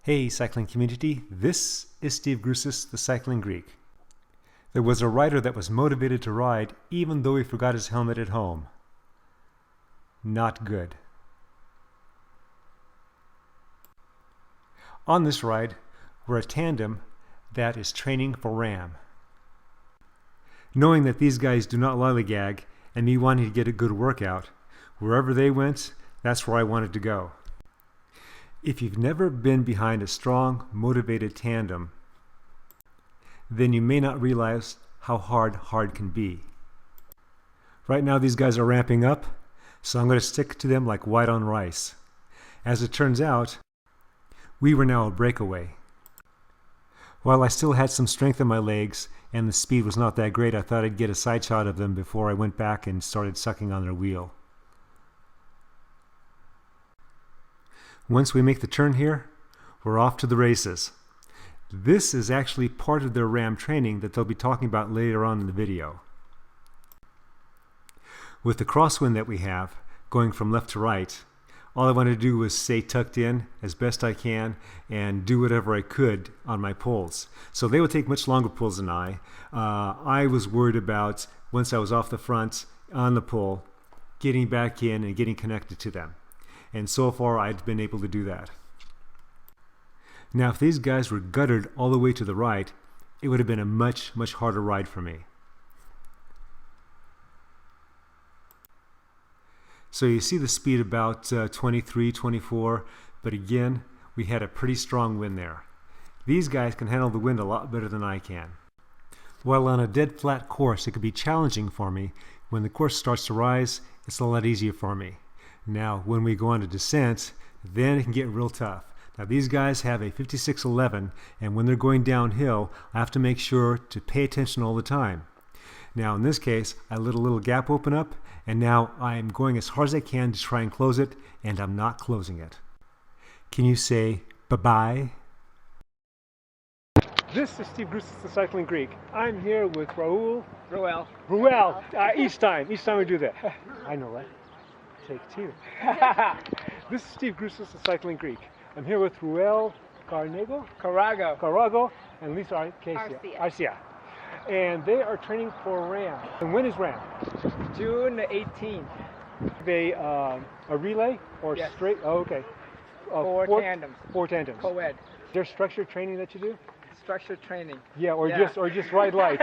Hey cycling community, this is Steve Grusis, the Cycling Greek. There was a rider that was motivated to ride even though he forgot his helmet at home. Not good. On this ride, we're a tandem that is training for RAAM. Knowing that these guys do not lollygag and me wanting to get a good workout, wherever they went, that's where I wanted to go. If you've never been behind a strong, motivated tandem, then you may not realize how hard can be. Right now these guys are ramping up, so I'm going to stick to them like white on rice. As it turns out, we were now a breakaway. While I still had some strength in my legs and the speed was not that great, I thought I'd get a side shot of them before I went back and started sucking on their wheel. Once we make the turn here, we're off to the races. This is actually part of their RAAM training that they'll be talking about later on in the video. With the crosswind that we have, going from left to right, all I wanted to do was stay tucked in as best I can and do whatever I could on my pulls. So they would take much longer pulls than I. I was worried about, once I was off the front on the pull, getting back in and getting connected to them. And so far I'd been able to do that. Now if these guys were guttered all the way to the right, it would have been a much harder ride for me. So you see the speed about 23, 24, but again, we had a pretty strong wind there. These guys can handle the wind a lot better than I can. While on a dead flat course it could be challenging for me, when the course starts to rise, it's a lot easier for me. Now, when we go on a descent, then it can get real tough. Now, these guys have a 5611, and when they're going downhill, I have to make sure to pay attention all the time. Now, in this case, I let a little gap open up, and now I'm going as hard as I can to try and close it, and I'm not closing it. Can you say bye-bye? This is Steve Grusis, the Cycling Greek. I'm here with Roehl. Each time we do that. I know, right? Take two. This is Steve Grusis, the Cycling Greek. I'm here with Roehl Carago and Lisa Roehl. And they are training for RAAM. And when is RAAM? June 18th. They a relay or yes. Straight? Oh, okay. Four tandems. Four tandems. Co-ed. There's structured training that you do? Structured training. Yeah, or just ride light.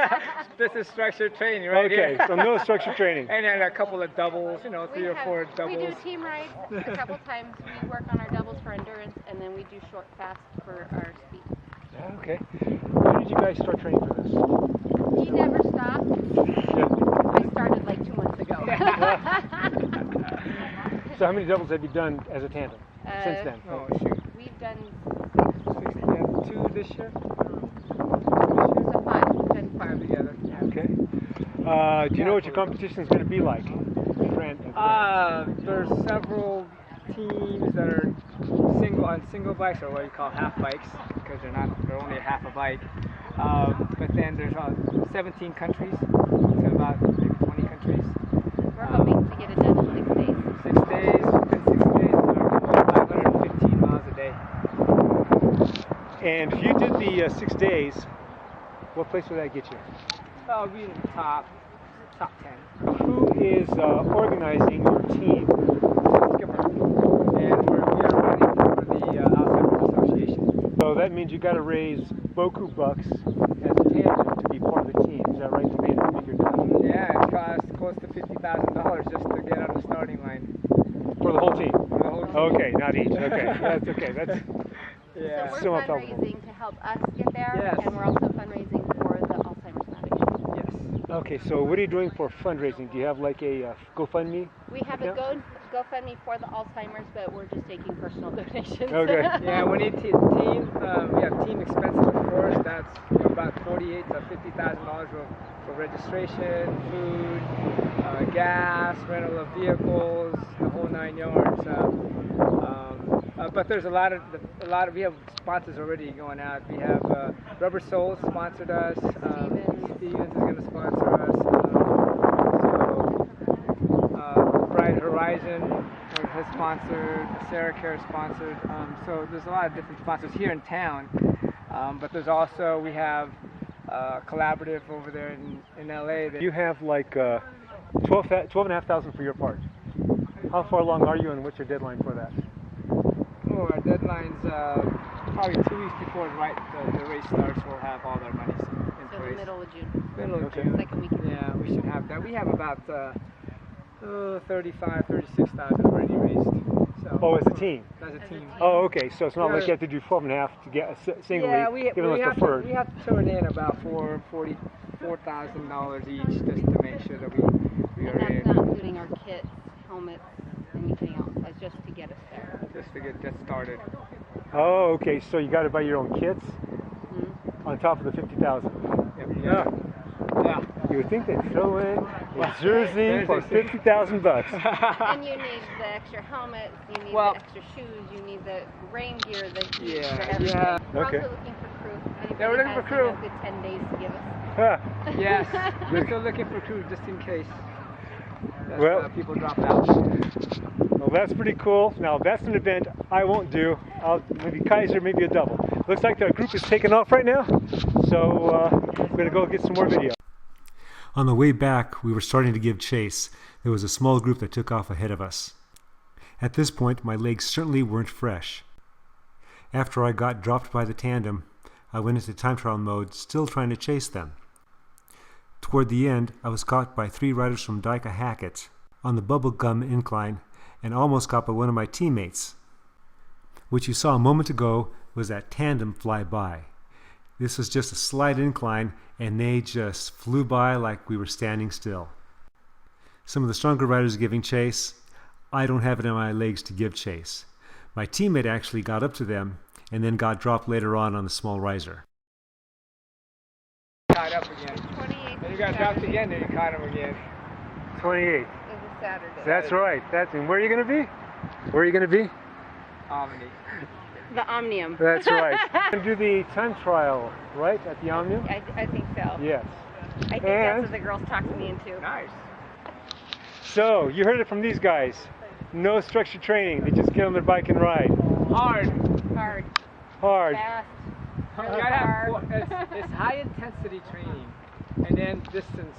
This is structured training right here. Okay, so no structured training. And then a couple of doubles, three or four doubles. We do team rides a couple times. We work on our doubles for endurance, and then we do short fast for our speed. Okay. When did you guys start training for this? He never stopped. Yeah. I started like 2 months ago. So how many doubles have you done as a tandem since then? Oh, shoot. We've done 2 this year. so 5. We've done 5 together. Okay. Do you know what your competition is going to be like? There's several teams that are single bikes, or what you call half bikes, because they're only half a bike. But then there's 17 countries, so about maybe 20 countries. We're hoping to get it done in 6 days. 6 days, within 6 days, we're 515 miles a day. And if you did the 6 days, what place would that get you? I'll be in the top 10. Who is organizing your team? Skipper. And we are running for the Alzheimer's Association. So that means you got to raise Boku bucks as a tandem to be part of the team. Is that right? To make the figure down? Yeah, it costs close to $50,000 just to get on the starting line. For the whole team? For the whole team. Okay, not each. Okay, that's okay. That's yeah. So so we're uncomfortable. fundraising to help us get there, Yes. and we're also fundraising for the Alzheimer's Foundation. Yes. okay. So what are you doing for fundraising? Do you have like a GoFundMe? We have a GoFundMe for the Alzheimer's, but we're just taking personal donations. Okay. Yeah, we need team. We have team expenses, of course. That's about $48,000 to $50,000 for registration, food, gas, rental of vehicles, the whole 9 yards. But there's a lot of we have sponsors already going out. We have Rubber Soul sponsored us. Stevens is going to sponsor us. Bright Horizon, we're has sponsored, Sarah Care sponsored. So there's a lot of different sponsors here in town. But there's also, we have collaborative over there in LA. You have like 12,500 for your part. How far along are you, and what's your deadline for that? Oh, our deadline's probably 2 weeks before the race starts. We'll have all our monies in So place. the middle of June. Middle of Okay. June. Second week of Yeah, we should have that. We have about 36,000 already raised. So, Oh, as a team. as a team. Oh, okay. So it's not like you have to do 12.5 to get a singly, Yeah, we even though it's have preferred. we have to turn in about $4,000 each just to make sure that we And are that's in, not including our kits, helmets, anything else. That's just to get us there. just to get started. Oh, okay. So you got to buy your own kits Mhm. on top of the 50,000. Yeah. Yeah. You would think they'd throw in a jersey for 50,000 bucks. And you need the extra helmet, you need Well- the extra shoes, you need the rain gear, the heat, Yeah, for everything. yeah. We're Okay. also looking for crew. Anybody Yeah, we're looking has, for crew. You know, a good 10 days to give us. Huh. Yes, we're still looking for crew just in case that, Well- people drop out. Well, that's pretty cool. Now, that's an event I won't do. Maybe Kaiser, maybe a double. Looks like the group is taking off right now, so we're going to go get some more video. On the way back, we were starting to give chase. There was a small group that took off ahead of us. At this point, my legs certainly weren't fresh. After I got dropped by the tandem, I went into time trial mode, still trying to chase them. Toward the end, I was caught by 3 riders from Dyka Hackett on the bubblegum incline and almost caught by one of my teammates. What you saw a moment ago was that tandem fly by. This was just a slight incline, and they just flew by like we were standing still. Some of the stronger riders are giving chase. I don't have it in my legs to give chase. My teammate actually got up to them and then got dropped later on the small riser. Caught up again. 28th Then you got dropped again, then you caught him again. 28. is a Saturday. That's right. And where are you going to be? Where are you going to be? Omni. The Omnium. That's right. And do the time trial, right, at the Omnium? I think so. Yes. I think And- that's what the girls talked me into. Nice. So, you heard it from these guys. No structured training. They just get on their bike and ride. Hard. Hard, Hard. fast, You really gotta have hard. it's high intensity training, and then distance.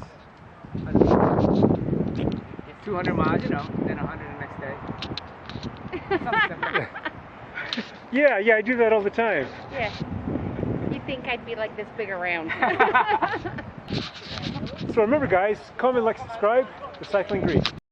200 miles, then 100 the next day. Something simple. Yeah, I do that all the time. Yeah. You'd think I'd be like this big around. So remember guys, comment, like, subscribe. The Cycling Greek.